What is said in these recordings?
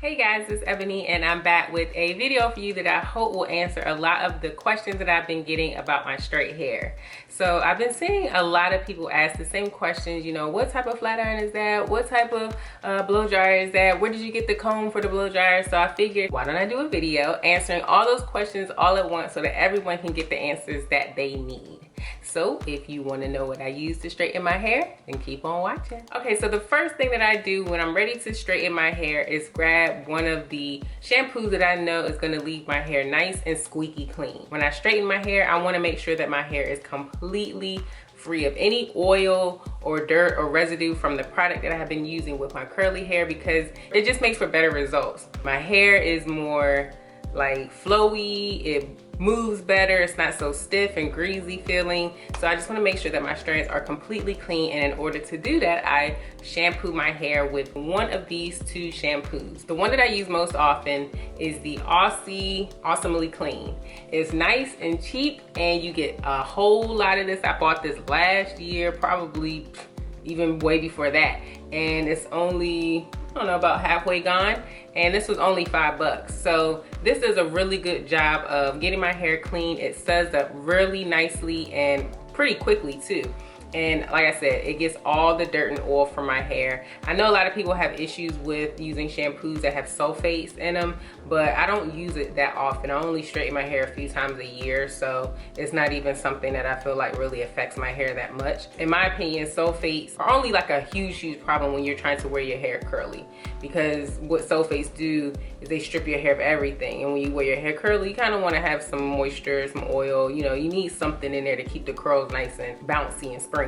Hey guys, it's Ebony and I'm back with a video for you that I hope will answer a lot of the questions that I've been getting about my straight hair. So I've been seeing a lot of people ask the same questions, you know, what type of flat iron is that? What type of blow dryer is that? Where did you get the comb for the blow dryer? So I figured, why don't I do a video answering all those questions all at once so that everyone can get the answers that they need. So if you want to know what I use to straighten my hair, then keep on watching. Okay, so the first thing that I do when I'm ready to straighten my hair is grab one of the shampoos that I know is going to leave my hair nice and squeaky clean. When I straighten my hair, I want to make sure that my hair is completely free of any oil or dirt or residue from the product that I have been using with my curly hair, because it just makes for better results. My hair is more like flowy, it moves better, it's not so stiff and greasy feeling. So I just want to make sure that my strands are completely clean, and in order to do that, I shampoo my hair with one of these two shampoos. The one that I use most often is the Aussie Awesomely Clean. It's nice and cheap and you get a whole lot of this. I bought this last year, probably even way before that, and it's only, I don't know, about halfway gone, and this was only $5. So this does a really good job of getting my hair clean. It suds up really nicely and pretty quickly too. And like I said, it gets all the dirt and oil from my hair. I know a lot of people have issues with using shampoos that have sulfates in them, but I don't use it that often. I only straighten my hair a few times a year, so it's not even something that I feel like really affects my hair that much. In my opinion, sulfates are only like a huge problem when you're trying to wear your hair curly, because what sulfates do is they strip your hair of everything. And when you wear your hair curly, you kind of want to have some moisture, some oil, you know, you need something in there to keep the curls nice and bouncy and springy.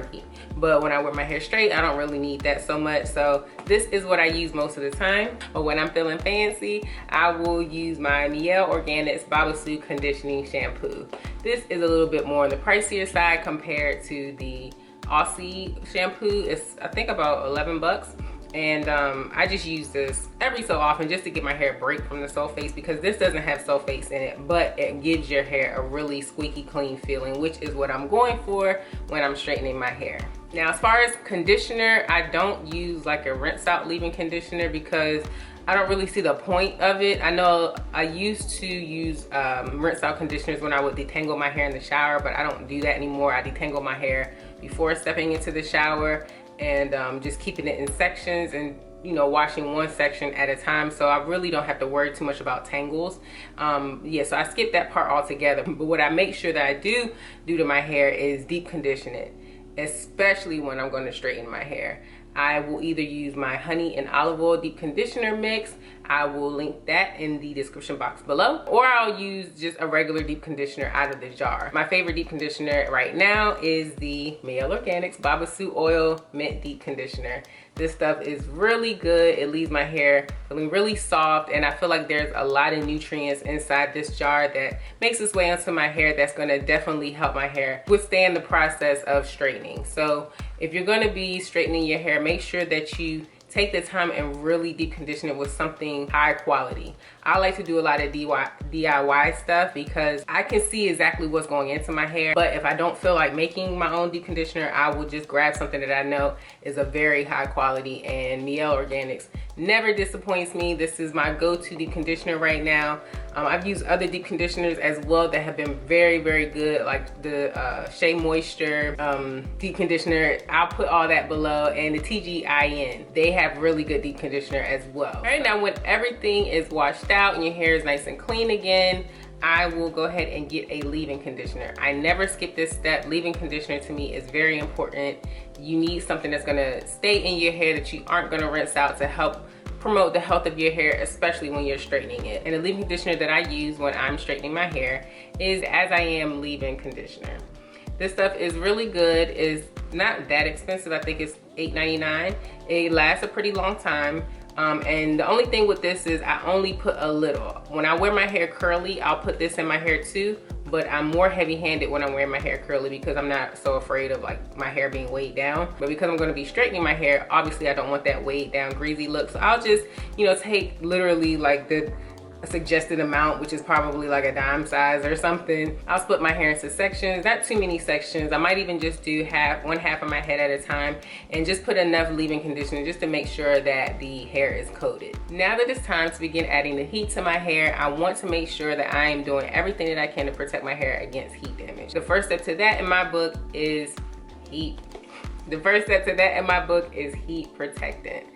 But when I wear my hair straight, I don't really need that so much. So this is what I use most of the time. But when I'm feeling fancy, I will use my Mielle Organics Babassu Conditioning Shampoo. This is a little bit more on the pricier side compared to the Aussie shampoo. It's, I think, about 11 bucks. And I just use this every so often just to get my hair a break from the sulfates, because this doesn't have sulfates in it, but it gives your hair a really squeaky clean feeling, which is what I'm going for when I'm straightening my hair. Now, as far as conditioner, I don't use like a rinse out leave-in conditioner because I don't really see the point of it. I know I used to use rinse out conditioners when I would detangle my hair in the shower, but I don't do that anymore. I detangle my hair before stepping into the shower, and just keeping it in sections and, you know, washing one section at a time, so I really don't have to worry too much about tangles. Yeah, so I skip that part altogether. But what I make sure that I do to my hair is deep condition it, especially when I'm going to straighten my hair. I will either use my honey and olive oil deep conditioner mix. I will link that in the description box below, or I'll use just a regular deep conditioner out of the jar. My favorite deep conditioner right now is the Mielle Organics Babassu Oil Mint Deep Conditioner. This stuff is really good. It leaves my hair feeling really soft, and I feel like there's a lot of nutrients inside this jar that makes its way onto my hair that's gonna definitely help my hair withstand the process of straightening. So if you're gonna be straightening your hair, make sure that you take the time and really deep condition it with something high quality. I like to do a lot of DIY stuff because I can see exactly what's going into my hair. But if I don't feel like making my own deep conditioner, I will just grab something that I know is a very high quality, and Mielle Organics never disappoints me. This is my go-to deep conditioner right now. I've used other deep conditioners as well that have been very good, like the SheaMoisture deep conditioner. I'll put all that below, and the tgin. They have really good deep conditioner as well. All right, now when everything is washed out and your hair is nice and clean again, I will go ahead and get a leave-in conditioner. I never skip this step. Leave-in conditioner to me is very important. You need something that's gonna stay in your hair that you aren't gonna rinse out to help promote the health of your hair, especially when you're straightening it. And the leave-in conditioner that I use when I'm straightening my hair is As I Am leave-in conditioner. This stuff is really good. It's not that expensive. I think it's $8.99. It lasts a pretty long time. And the only thing with this is I only put a little. When I wear my hair curly, I'll put this in my hair too, but I'm more heavy-handed when I'm wearing my hair curly because I'm not so afraid of like my hair being weighed down. But because I'm going to be straightening my hair, obviously I don't want that weighed down greasy look, so I'll just, you know, take literally like the a suggested amount, which is probably like a dime size or something. I'll split my hair into sections, not too many sections. I might even just do one half of my head at a time and just put enough leave-in conditioner just to make sure that the hair is coated. Now that it's time to begin adding the heat to my hair, I want to make sure that I am doing everything that I can to protect my hair against heat damage. The first step to that in my book is heat. The first step to that in my book is heat protectant.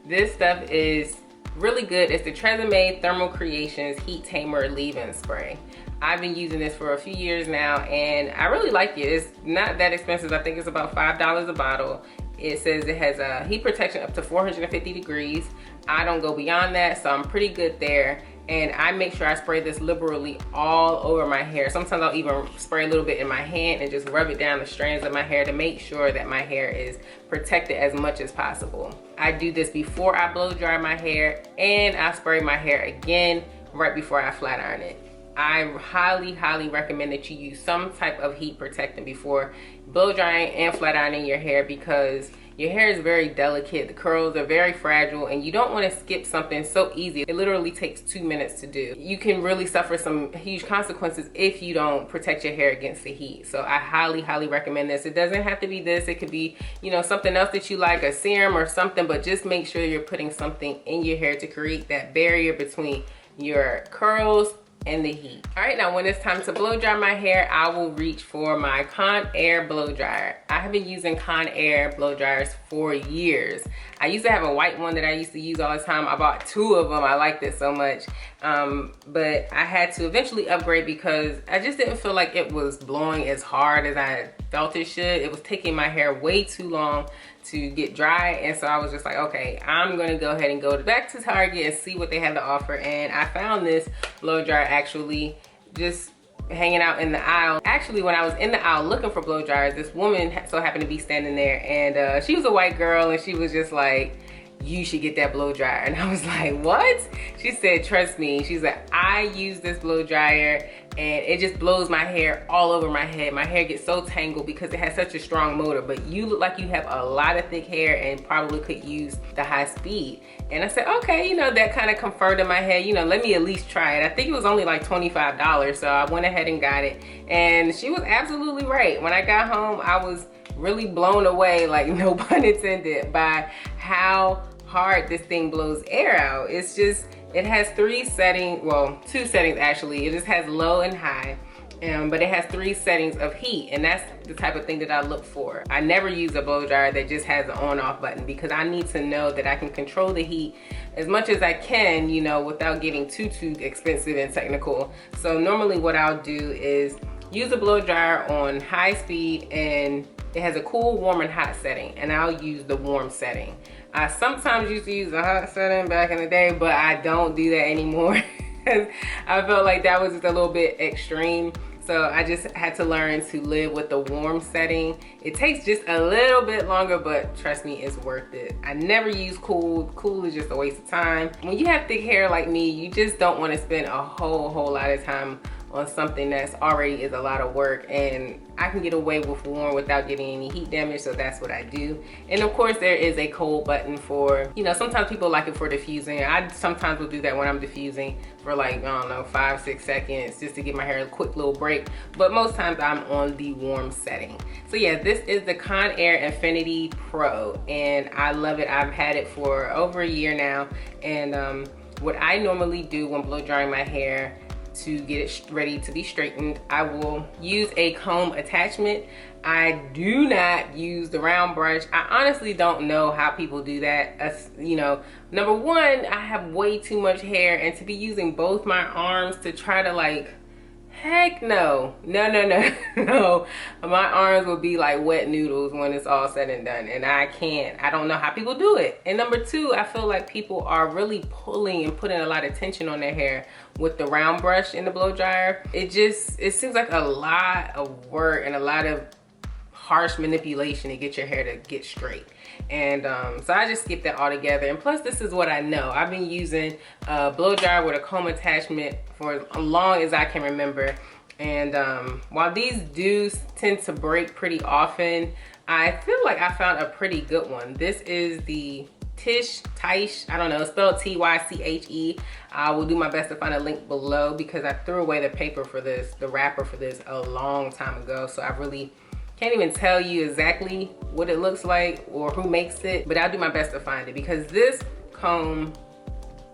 This stuff is really good. It's the Tresemme Thermal Creations Heat Tamer Leave-In Spray. I've been using this for a few years now and I really like it. It's not that expensive. I think it's about $5 a bottle. It says it has a heat protection up to 450 degrees. I don't go beyond that, so I'm pretty good there. And I make sure I spray this liberally all over my hair. Sometimes I'll even spray a little bit in my hand and just rub it down the strands of my hair to make sure that my hair is protected as much as possible. I do this before I blow dry my hair, and I spray my hair again right before I flat iron it. I highly recommend that you use some type of heat protectant before blow drying and flat ironing your hair, because your hair is very delicate. The curls are very fragile and you don't want to skip something so easy. It literally takes 2 minutes to do. You can really suffer some huge consequences if you don't protect your hair against the heat. So I highly recommend this. It doesn't have to be this. It could be, you know, something else that you like, a serum or something, but just make sure you're putting something in your hair to create that barrier between your curls and the heat. All right, now when it's time to blow dry my hair, I will reach for my Conair blow dryer. I have been using Conair blow dryers for years. I used to have a white one that I used to use all the time. I bought 2 of them. I liked it so much. But I had to eventually upgrade because I just didn't feel like it was blowing as hard as I felt it should. It was taking my hair way too long to get dry, and so I was just like, okay, I'm gonna go ahead and go back to Target and see what they have to offer. And I found this blow dryer actually just hanging out in the aisle. Actually, when I was in the aisle looking for blow dryers, this woman so happened to be standing there, and she was a white girl, and she was just like, you should get that blow dryer. And I was like, what? She said, trust me. She's like, I use this blow dryer and it just blows my hair all over my head. My hair gets so tangled because it has such a strong motor, but you look like you have a lot of thick hair and probably could use the high speed. And I said, okay, you know, that kind of comforted my head. You know, let me at least try it. I think it was only like $25, so I went ahead and got it. And she was absolutely right. When I got home, I was really blown away, like no pun intended, by how hard this thing blows air out. It's just, it has 3 settings, well, 2 settings actually. It just has low and high, but it has 3 settings of heat, and that's the type of thing that I look for. I never use a blow dryer that just has an on-off button because I need to know that I can control the heat as much as I can, you know, without getting too expensive and technical. So normally what I'll do is use a blow dryer on high speed, and it has a cool, warm, and hot setting, and I'll use the warm setting. I sometimes used to use the hot setting back in the day, but I don't do that anymore. I felt like that was just a little bit extreme. So I just had to learn to live with the warm setting. It takes just a little bit longer, but trust me, it's worth it. I never use cool. Cool is just a waste of time. When you have thick hair like me, you just don't want to spend a whole lot of time on something that's already is a lot of work, and I can get away with warm without getting any heat damage, so that's what I do. And of course there is a cold button for, you know, sometimes people like it for diffusing. I sometimes will do that when I'm diffusing for like, I don't know, 5-6 seconds just to give my hair a quick little break, but most times I'm on the warm setting. So yeah, this is the Conair Infinity Pro, and I love it. I've had it for over a year now, and what I normally do when blow drying my hair to get it ready to be straightened, I will use a comb attachment. I do not use the round brush. I honestly don't know how people do that. You know, number one, I have way too much hair, and to be using both my arms to try to like, heck no. No. My arms will be like wet noodles when it's all said and done, and I don't know how people do it. And number two, I feel like people are really pulling and putting a lot of tension on their hair with the round brush in the blow dryer. It seems like a lot of work and a lot of harsh manipulation to get your hair to get straight. And so I just skip that altogether. And plus, this is what I know. I've been using a blow dryer with a comb attachment for as long as I can remember. And while these do tend to break pretty often, I feel like I found a pretty good one. This is the Tiche, I don't know, it's spelled T-Y-C-H-E. I will do my best to find a link below because I threw away the paper for this, the wrapper for this a long time ago. So I really can't even tell you exactly what it looks like or who makes it, but I'll do my best to find it because this comb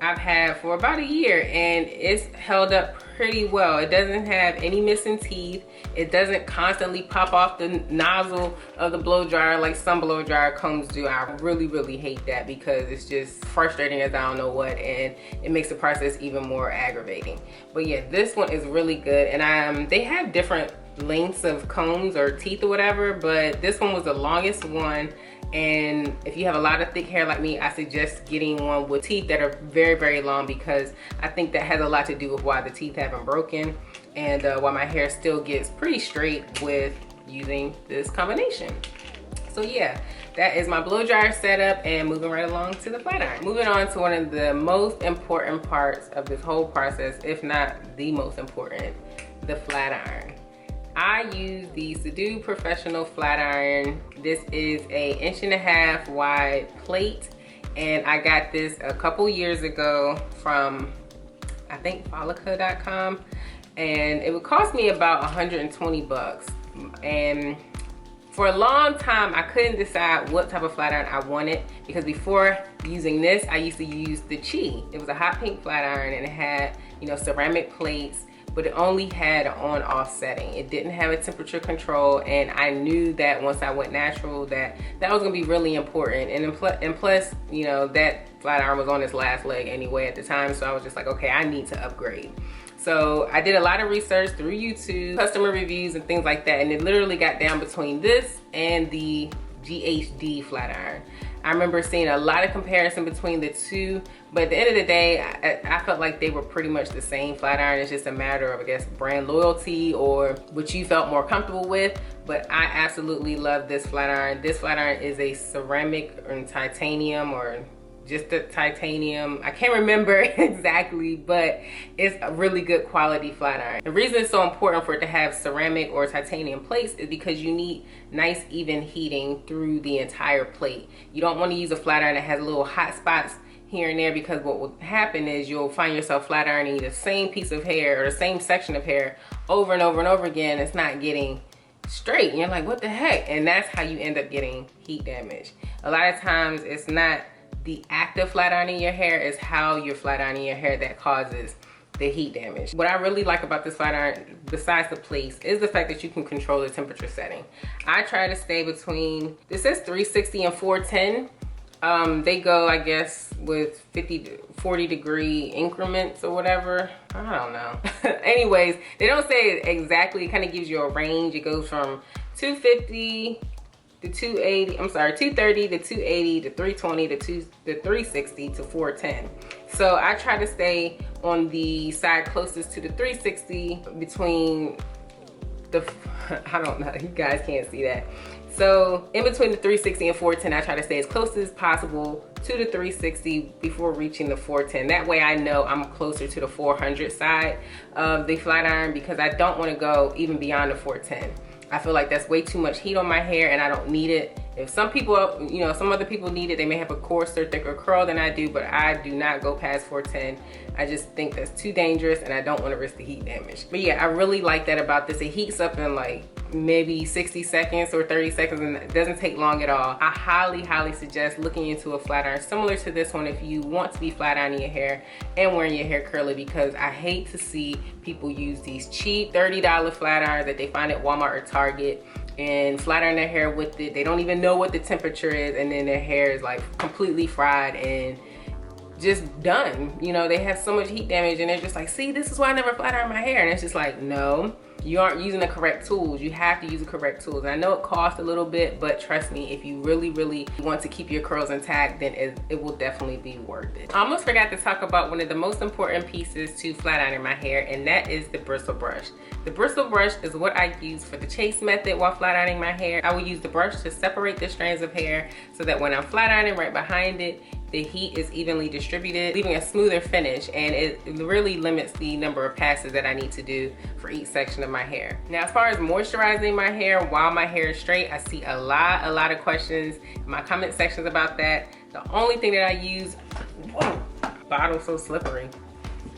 I've had for about a year and it's held up pretty well. It doesn't have any missing teeth. It doesn't constantly pop off the nozzle of the blow dryer like some blow dryer combs do. I really hate that because it's just frustrating as I don't know what, and it makes the process even more aggravating. But yeah, this one is really good, and they have different lengths of combs or teeth or whatever, but this one was the longest one. And if you have a lot of thick hair like me, I suggest getting one with teeth that are very long because I think that has a lot to do with why the teeth haven't broken and why my hair still gets pretty straight with using this combination. So yeah, that is my blow dryer setup, and moving right along to the flat iron. Moving on to one of the most important parts of this whole process, if not the most important, the flat iron. I use the SEDU Professional Flat Iron. This is a 1.5 inch wide plate, and I got this a couple years ago from, I think, Folica.com, and it would cost me about 120 bucks. And for a long time, I couldn't decide what type of flat iron I wanted because before using this, I used to use the Chi. It was a hot pink flat iron, and it had, you know, ceramic plates, but it only had an on-off setting. It didn't have a temperature control, and I knew that once I went natural that was gonna be really important. And plus, you know, that flat iron was on its last leg anyway at the time, so I was just like, okay, I need to upgrade. So I did a lot of research through YouTube, customer reviews and things like that, and it literally got down between this and the GHD flat iron. I remember seeing a lot of comparison between the two, but at the end of the day, I felt like they were pretty much the same flat iron. It's just a matter of, I guess, brand loyalty or what you felt more comfortable with. But I absolutely love this flat iron. This flat iron is a ceramic or titanium, or just the titanium. I can't remember exactly, but it's a really good quality flat iron. The reason it's so important for it to have ceramic or titanium plates is because you need nice even heating through the entire plate. You don't want to use a flat iron that has little hot spots here and there, because what will happen is you'll find yourself flat ironing the same piece of hair or the same section of hair over and over again. It's not getting straight, and you're like, what the heck? And that's how you end up getting heat damage. A lot of times it's not the active flat ironing your hair, is how you're flat ironing your hair that causes the heat damage. What I really like about this flat iron, besides the place, is the fact that you can control the temperature setting. I try to stay between, this says 360 and 410. They go, I guess, with 50 to 40 degree increments or whatever. I don't know. Anyways, they don't say it exactly. It kind of gives you a range. It goes from 250 to 280, I'm sorry, 230 to 280 to 320 to 360 to 410. So I try to stay on the side closest to the 360 between the, I don't know, you guys can't see that. So in between the 360 and 410, I try to stay as close as possible to the 360 before reaching the 410. That way I know I'm closer to the 400 side of the flat iron, because I don't want to go even beyond the 410. I feel like that's way too much heat on my hair and I don't need it. If some people, you know, some other people need it, they may have a coarser, thicker curl than I do, but I do not go past 410. I just think that's too dangerous and I don't want to risk the heat damage. But yeah, I really like that about this. It heats up in like maybe 60 seconds or 30 seconds, and it doesn't take long at all. I highly suggest looking into a flat iron similar to this one if you want to be flat ironing your hair and wearing your hair curly, because I hate to see people use these cheap $30 flat irons that they find at Walmart or Target and flat iron their hair with it. They don't even know what the temperature is, and then their hair is like completely fried and just done. You know, they have so much heat damage and they're just like, see, this is why I never flat iron my hair. And it's just like, no, you aren't using the correct tools. You have to use the correct tools. And I know it costs a little bit, but trust me, if you really want to keep your curls intact, then it will definitely be worth it. I almost forgot to talk about one of the most important pieces to flat ironing my hair, and that is the bristle brush. The bristle brush is what I use for the chase method while flat ironing my hair. I will use the brush to separate the strands of hair so that when I'm flat ironing right behind it, the heat is evenly distributed, leaving a smoother finish, and it really limits the number of passes that I need to do for each section of my hair. Now, as far as moisturizing my hair while my hair is straight, I see a lot of questions in my comment sections about that. The only thing that I use, whoa, bottle so slippery.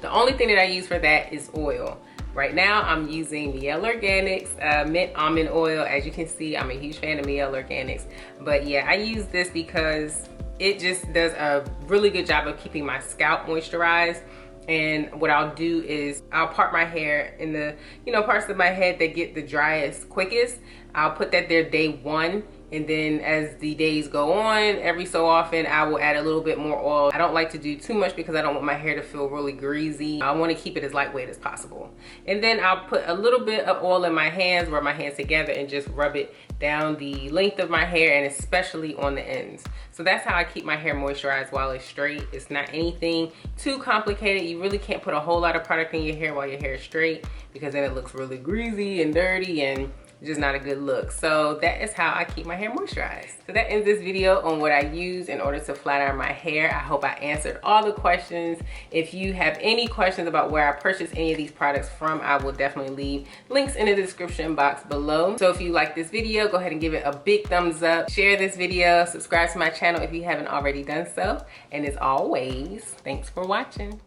The only thing that I use for that is oil. Right now I'm using Mielle Organics mint almond oil. As you can see, I'm a huge fan of Mielle Organics. But yeah, I use this because it just does a really good job of keeping my scalp moisturized. And what I'll do is I'll part my hair in the, parts of my head that get the driest quickest. I'll put that there day 1. And then as the days go on, every so often I will add a little bit more oil. I don't like to do too much because I don't want my hair to feel really greasy. I want to keep it as lightweight as possible. And then I'll put a little bit of oil in my hands, rub my hands together, and just rub it down the length of my hair, and especially on the ends. So that's how I keep my hair moisturized while it's straight. It's not anything too complicated. You really can't put a whole lot of product in your hair while your hair is straight, because then it looks really greasy and dirty and just not a good look. So that is how I keep my hair moisturized. So that ends this video on what I use in order to flat iron my hair. I hope I answered all the questions. If you have any questions about where I purchased any of these products from, I will definitely leave links in the description box below. So if you like this video, go ahead and give it a big thumbs up. Share this video, subscribe to my channel if you haven't already done so. And as always, thanks for watching.